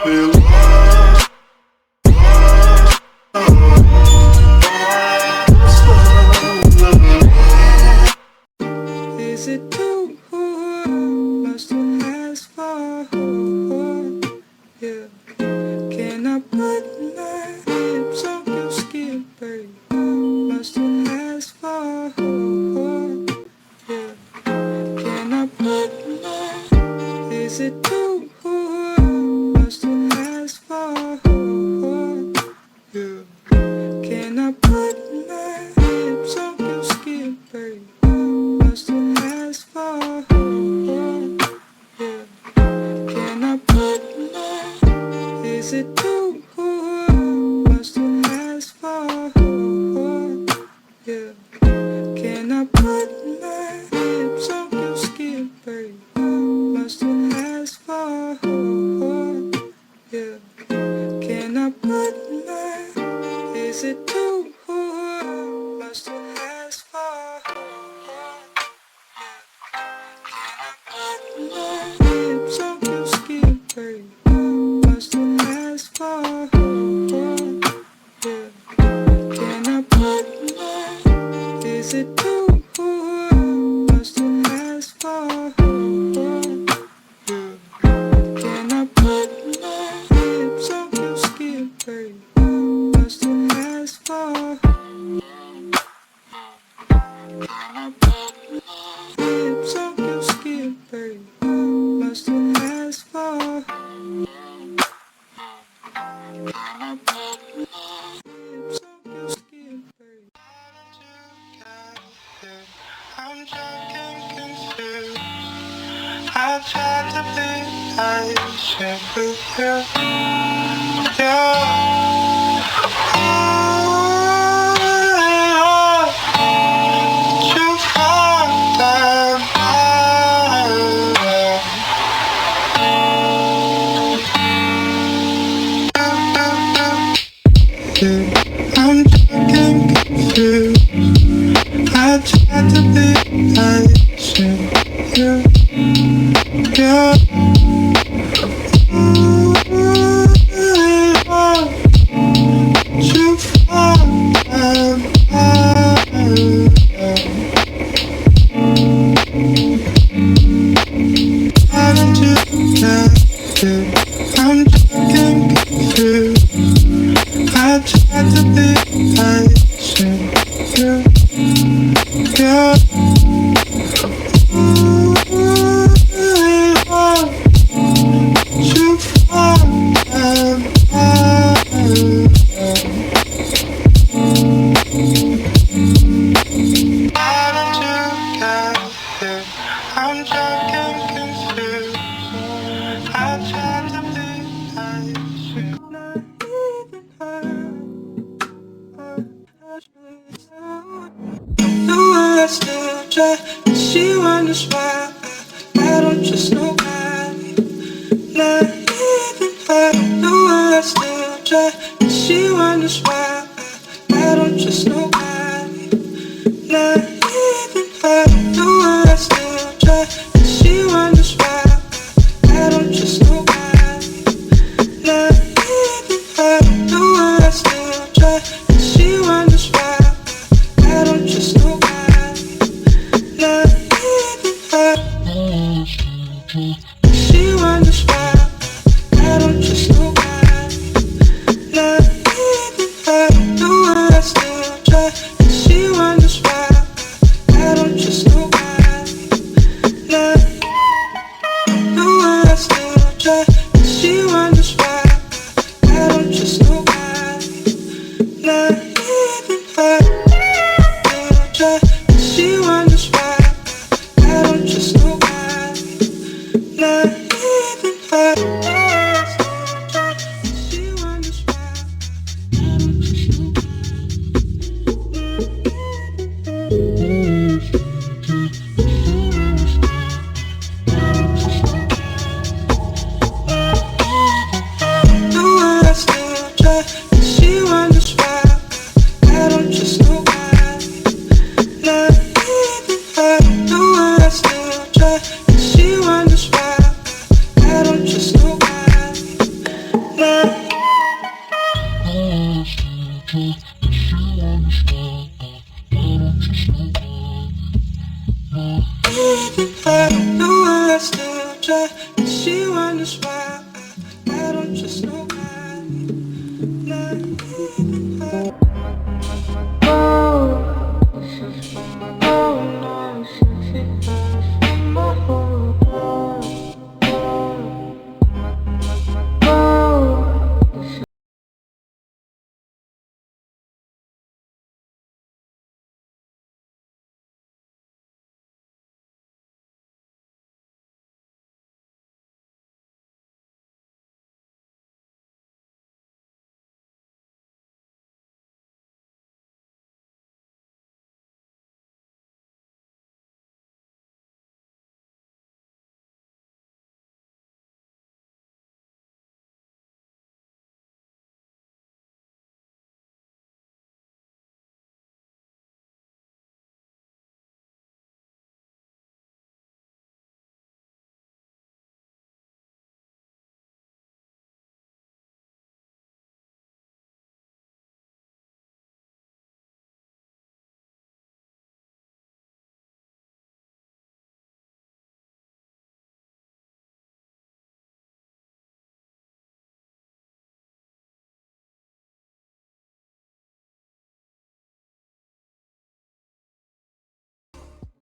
feel. Is it too much to ask for? Yeah. Can I put my lips on your skin, babe? Much to ask for? Yeah. Can I put my? Is it too much to ask for? Yeah. Can I put my lips on your skin, babe? Much to ask for? Yeah. Can I put my? Is it too much to ask for? Yeah. Can I put my lips on your skin, babe? Much to ask for? Yeah. Can I put my? Is it too much to ask for? Lips on your skin, babe. Much to ask for? Yeah. Can I put my? Is it too much to ask for? Yeah. Can I put my lips on your skin, babe? Much to ask for? Can I put my lips on your skin, babe? Much to ask for? Can I put my lips on your skin, babe? I'm drunk and confused. I tried to be patient with you. You found that I'm drunk and confused. I tried to be patient with you. You found How did you get here? I'm drunk and confused. I tried to be patient with you. You found How did you get here? I'm drunk and confused. I tried to be patient. Not even her. No, I still try. She wonders why I don't trust nobody. Not even her. No, I still try. She wonders why I don't trust nobody. Not even her. No, I still try. She wonders why I don't trust nobody. Not even her. No, I still try. She wonders why I don't trust nobody. Not even her. She wonders why I don't trust nobody. Not even her. No, I still try. She wonders why I don't trust nobody. Not no, I still try. She wonders why I don't trust nobody. Not even her. Still try. She wonders why I don't trust nobody. Not even her. Still try. She wonders why I don't trust nobody. try, and she wonders why